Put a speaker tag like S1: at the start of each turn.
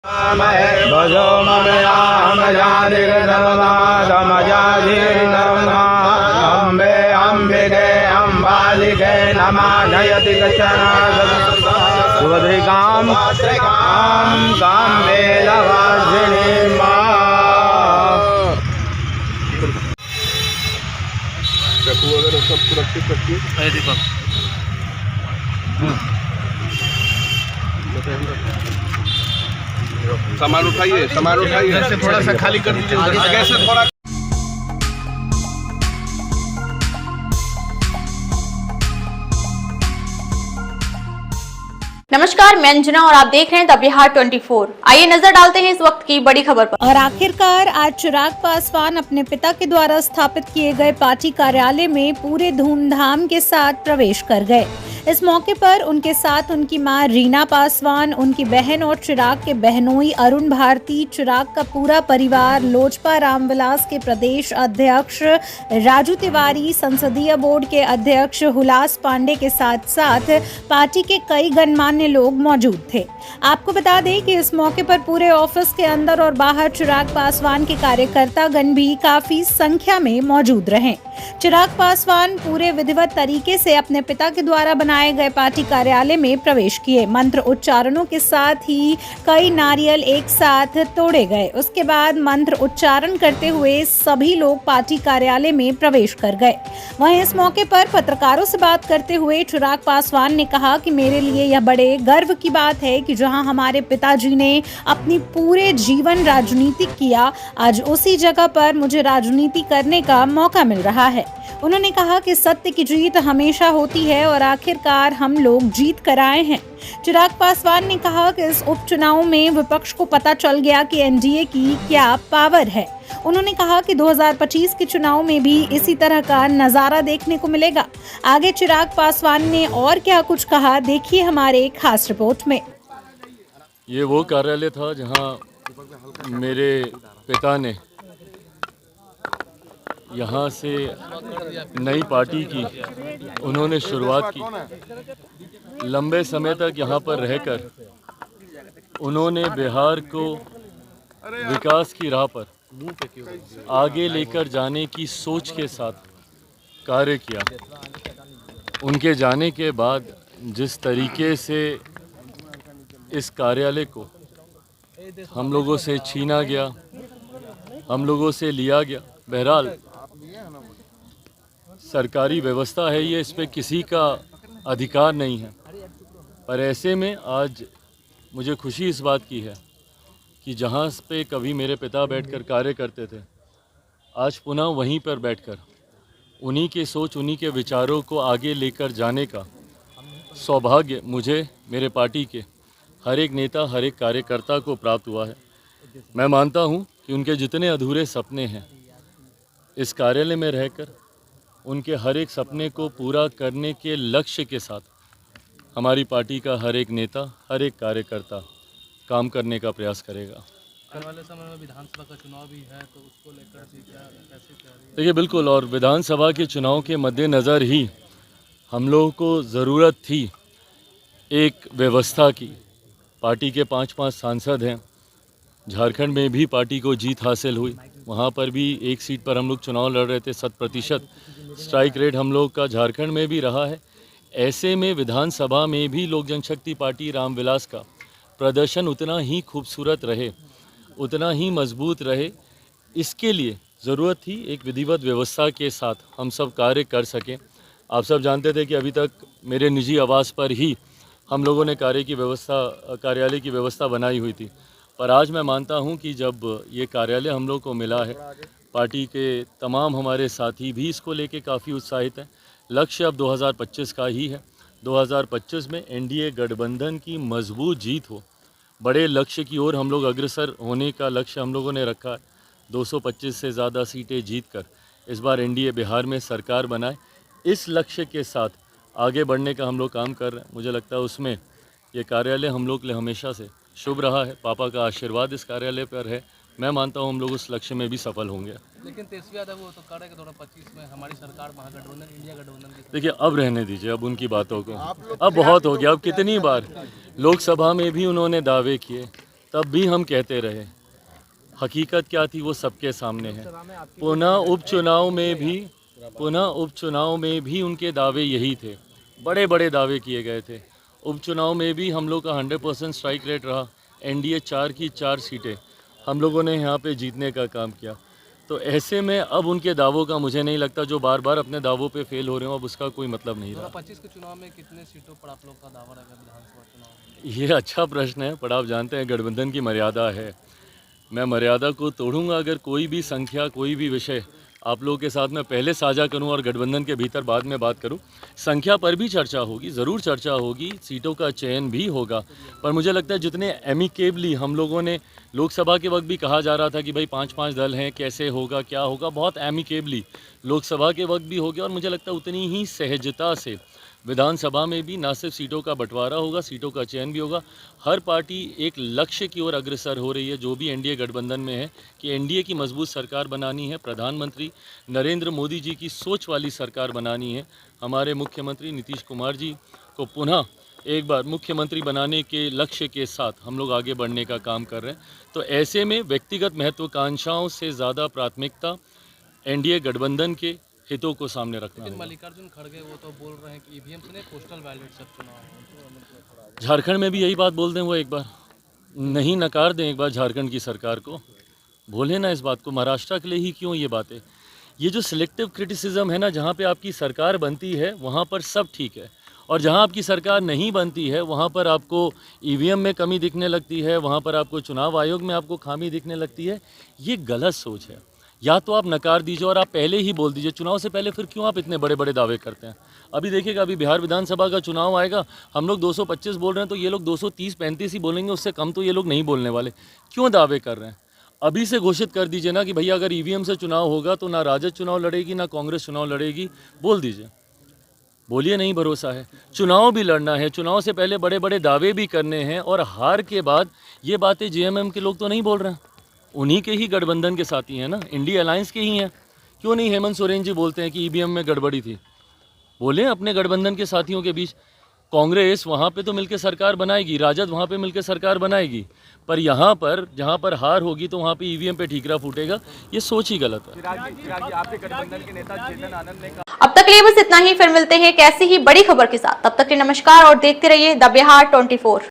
S1: भजो ममयामजानिर्नवमादमजाधीर्नवमाम्बे अम्बिके अम्बालिके नमः नयति कचन सुभद्रिकां काम्बे लवासिनी
S2: वगैरह सब सुरक्षित रखिए। सामान उठाइए, थोड़ा सा खाली कर दीजिए, आगे से थोड़ा।
S3: नमस्कार, मैं अंजना और आप देख रहे हैं द बिहार 24। आइए नजर डालते हैं इस वक्त की बड़ी खबर पर।
S4: और आखिरकार आज चिराग पासवान अपने पिता के द्वारा स्थापित किए गए पार्टी कार्यालय में पूरे धूमधाम के साथ प्रवेश कर गए। इस मौके पर उनके साथ उनकी मां रीना पासवान, उनकी बहन और चिराग के बहनोई अरुण भारती, चिराग का पूरा परिवार, लोजपा रामविलास के प्रदेश अध्यक्ष राजू तिवारी, संसदीय बोर्ड के अध्यक्ष हुलास पांडे के साथ साथ पार्टी के कई गणमान्य लोग मौजूद थे। आपको बता दें कि इस मौके पर पूरे ऑफिस के अंदर और बाहर चिराग पासवान के कार्यकर्तागण भी काफी संख्या में मौजूद रहे। चिराग पासवान पूरे विधिवत तरीके से अपने पिता के द्वारा बनाए गए पार्टी कार्यालय में प्रवेश किए। मंत्र उच्चारणों के साथ ही कई नारियल एक साथ तोड़े गए। उसके बाद मंत्र उच्चारण करते हुए सभी लोग पार्टी कार्यालय में प्रवेश कर गए। वहीं इस मौके पर पत्रकारों से बात करते हुए चिराग पासवान ने कहा कि मेरे लिए यह बड़े गर्व की बात है कि जहां हमारे पिताजी ने अपनी पूरे जीवन राजनीति किया, आज उसी जगह पर मुझे राजनीति करने का मौका मिल रहा है। उन्होंने कहा कि सत्य की जीत हमेशा होती है और आखिरकार हम लोग जीत कर आए हैं। चिराग पासवान ने कहा कि इस उपचुनाव में विपक्ष को पता चल गया कि एनडीए की क्या पावर है। उन्होंने कहा कि 2025 के चुनाव में भी इसी तरह का नजारा देखने को मिलेगा। आगे चिराग पासवान ने और क्या कुछ कहा, देखिए हमारे खास रिपोर्ट में।
S5: ये वो कार्यालय था जहां मेरे पिता ने यहाँ से नई पार्टी की उन्होंने शुरुआत की। लंबे समय तक यहाँ पर रहकर उन्होंने बिहार को विकास की राह पर आगे लेकर जाने की सोच के साथ कार्य किया। उनके जाने के बाद जिस तरीके से इस कार्यालय को हम लोगों से छीना गया, हम लोगों से लिया गया, बहरहाल सरकारी व्यवस्था है ये, इस पे किसी का अधिकार नहीं है। पर ऐसे में आज मुझे खुशी इस बात की है कि जहाँ पे कभी मेरे पिता बैठकर कार्य करते थे, आज पुनः वहीं पर बैठकर उन्हीं के सोच, उन्हीं के विचारों को आगे लेकर जाने का सौभाग्य मुझे, मेरे पार्टी के हर एक नेता, हर एक कार्यकर्ता को प्राप्त हुआ है। मैं मानता हूँ कि उनके जितने अधूरे सपने हैं, इस कार्यालय में रहकर उनके हर एक सपने को पूरा करने के लक्ष्य के साथ हमारी पार्टी का हर एक नेता, हर एक कार्यकर्ता काम करने का प्रयास करेगा।
S6: आने वाले समय में विधानसभा का चुनाव भी है, तो उसको लेकर भी कैसे तैयारी?
S5: देखिए बिल्कुल, और विधानसभा के चुनाव के मद्देनज़र ही हम लोगों को ज़रूरत थी एक व्यवस्था की। पार्टी के 5-5 सांसद हैं। झारखंड में भी पार्टी को जीत हासिल हुई, वहाँ पर भी एक सीट पर हम लोग चुनाव लड़ रहे थे। 100% स्ट्राइक रेट हम लोग का झारखंड में भी रहा है। ऐसे में विधानसभा में भी लोक जनशक्ति पार्टी रामविलास का प्रदर्शन उतना ही खूबसूरत रहे, उतना ही मजबूत रहे। इसके लिए ज़रूरत थी एक विधिवत व्यवस्था के साथ हम सब कार्य कर सकें। आप सब जानते थे कि अभी तक मेरे निजी आवास पर ही हम लोगों ने कार्यालय की व्यवस्था बनाई हुई थी। पर आज मैं मानता हूं कि जब ये कार्यालय हम लोग को मिला है, पार्टी के तमाम हमारे साथी भी इसको लेके काफ़ी उत्साहित हैं। लक्ष्य अब 2025 का ही है। 2025 में एनडीए गठबंधन की मजबूत जीत हो, बड़े लक्ष्य की ओर हम लोग अग्रसर होने का लक्ष्य हम लोगों ने रखा है। 225 से ज़्यादा सीटें जीतकर इस बार एनडीए बिहार में सरकार बनाए, इस लक्ष्य के साथ आगे बढ़ने का हम लोग काम कर रहे हैं। मुझे लगता है उसमें ये कार्यालय हम लोग के लिए हमेशा से शुभ रहा है। पापा का आशीर्वाद इस कार्यालय पर है। मैं मानता हूँ हम लोग उस लक्ष्य में भी सफल होंगे।
S6: लेकिन तेजस्वी यादव वो तो कह रहे हैं कि 2025 में हमारी सरकार महागठबंधन, इंडिया गठबंधन की।
S5: देखिए अब रहने दीजिए, अब उनकी बातों को, अब बहुत हो गया। अब कितनी बार लोकसभा में भी उन्होंने दावे किए, तब भी हम कहते रहे, हकीकत क्या थी वो सबके सामने है। पुनः उपचुनाव में भी उनके दावे यही थे, बड़े बड़े दावे किए गए थे। उपचुनाव में भी हम लोग का 100% स्ट्राइक रेट रहा। एनडीए 4 की 4 सीटें हम लोगों ने यहाँ पे जीतने का काम किया। तो ऐसे में अब उनके दावों का मुझे नहीं लगता, जो बार बार अपने दावों पे फेल हो रहे हो, अब उसका कोई मतलब नहीं रहा।
S6: 2025 के चुनाव में कितने सीटों पर आप लोग का दावा रहेगा विधानसभा चुनाव में?
S5: ये अच्छा प्रश्न है, पर आप जानते हैं गठबंधन की मर्यादा है। मैं मर्यादा को तोड़ूंगा अगर कोई भी संख्या, कोई भी विषय आप लोगों के साथ में पहले साझा करूं और गठबंधन के भीतर बाद में बात करूं। संख्या पर भी चर्चा होगी, ज़रूर चर्चा होगी, सीटों का चयन भी होगा। पर मुझे लगता है जितने एमिकेबली हम लोगों ने लोकसभा के वक्त भी कहा जा रहा था कि भाई 5-5 दल हैं, कैसे होगा, क्या होगा, बहुत एमिकेबली लोकसभा के वक्त भी हो गया। और मुझे लगता है उतनी ही सहजता से विधानसभा में भी ना सिर्फ सीटों का बंटवारा होगा, सीटों का चयन भी होगा। हर पार्टी एक लक्ष्य की ओर अग्रसर हो रही है, जो भी एनडीए गठबंधन में है, कि एनडीए की मजबूत सरकार बनानी है, प्रधानमंत्री नरेंद्र मोदी जी की सोच वाली सरकार बनानी है। हमारे मुख्यमंत्री नीतीश कुमार जी को पुनः एक बार मुख्यमंत्री बनाने के लक्ष्य के साथ हम लोग आगे बढ़ने का काम कर रहे हैं। तो ऐसे में व्यक्तिगत महत्वाकांक्षाओं से ज़्यादा प्राथमिकता एनडीए गठबंधन के हितों को सामने रखना
S6: लेकिन
S5: होगा।
S6: मल्लिकार्जुन खड़गे वो तो बोल रहे हैं कि ईवीएम से नहीं, पोस्टल बैलेट से चुनाव हो।
S5: झारखंड में भी यही बात बोल दें, वो एक बार नहीं नकार दें, एक बार झारखंड की सरकार को बोले ना इस बात को। महाराष्ट्र के लिए ही क्यों ये बातें? ये जो सिलेक्टिव क्रिटिसिज्म है ना, जहाँ पे आपकी सरकार बनती है वहाँ पर सब ठीक है, और जहाँ आपकी सरकार नहीं बनती है वहाँ पर आपको ईवीएम में कमी दिखने लगती है, वहाँ पर आपको चुनाव आयोग में आपको खामी दिखने लगती है। ये गलत सोच है। या तो आप नकार दीजिए और आप पहले ही बोल दीजिए चुनाव से पहले, फिर क्यों आप इतने बड़े बड़े दावे करते हैं? अभी देखिएगा, अभी बिहार विधानसभा का चुनाव आएगा, हम लोग 225 बोल रहे हैं तो ये लोग 230-35 ही बोलेंगे, उससे कम तो ये लोग नहीं बोलने वाले। क्यों दावे कर रहे हैं? अभी से घोषित कर दीजिए ना कि भैया अगर ईवीएम से चुनाव होगा तो ना राजद चुनाव लड़ेगी ना कांग्रेस चुनाव लड़ेगी, बोल दीजिए। बोलिए नहीं भरोसा है, चुनाव भी लड़ना है, चुनाव से पहले बड़े बड़े दावे भी करने हैं, और हार के बाद ये बातें जेएमएम के लोग तो नहीं बोल रहे हैं, उन्हीं के ही गठबंधन के साथी हैं ना, इंडिया अलायंस के ही हैं। क्यों नहीं हेमंत सोरेन जी बोलते हैं कि ईवीएम में गड़बड़ी थी? बोले अपने गठबंधन के साथियों के बीच। कांग्रेस वहाँ पे तो मिलकर सरकार बनाएगी, राजद वहाँ पे मिलकर सरकार बनाएगी, पर यहाँ पर जहाँ पर हार होगी तो वहाँ पे ईवीएम पे ठीकरा फूटेगा। ये सोच ही गलत है।
S3: अब तक के लिए बस इतना ही, फिर मिलते हैं कैसी ही बड़ी खबर के साथ। तब तक के लिए नमस्कार और देखते रहिए द बिहार 24।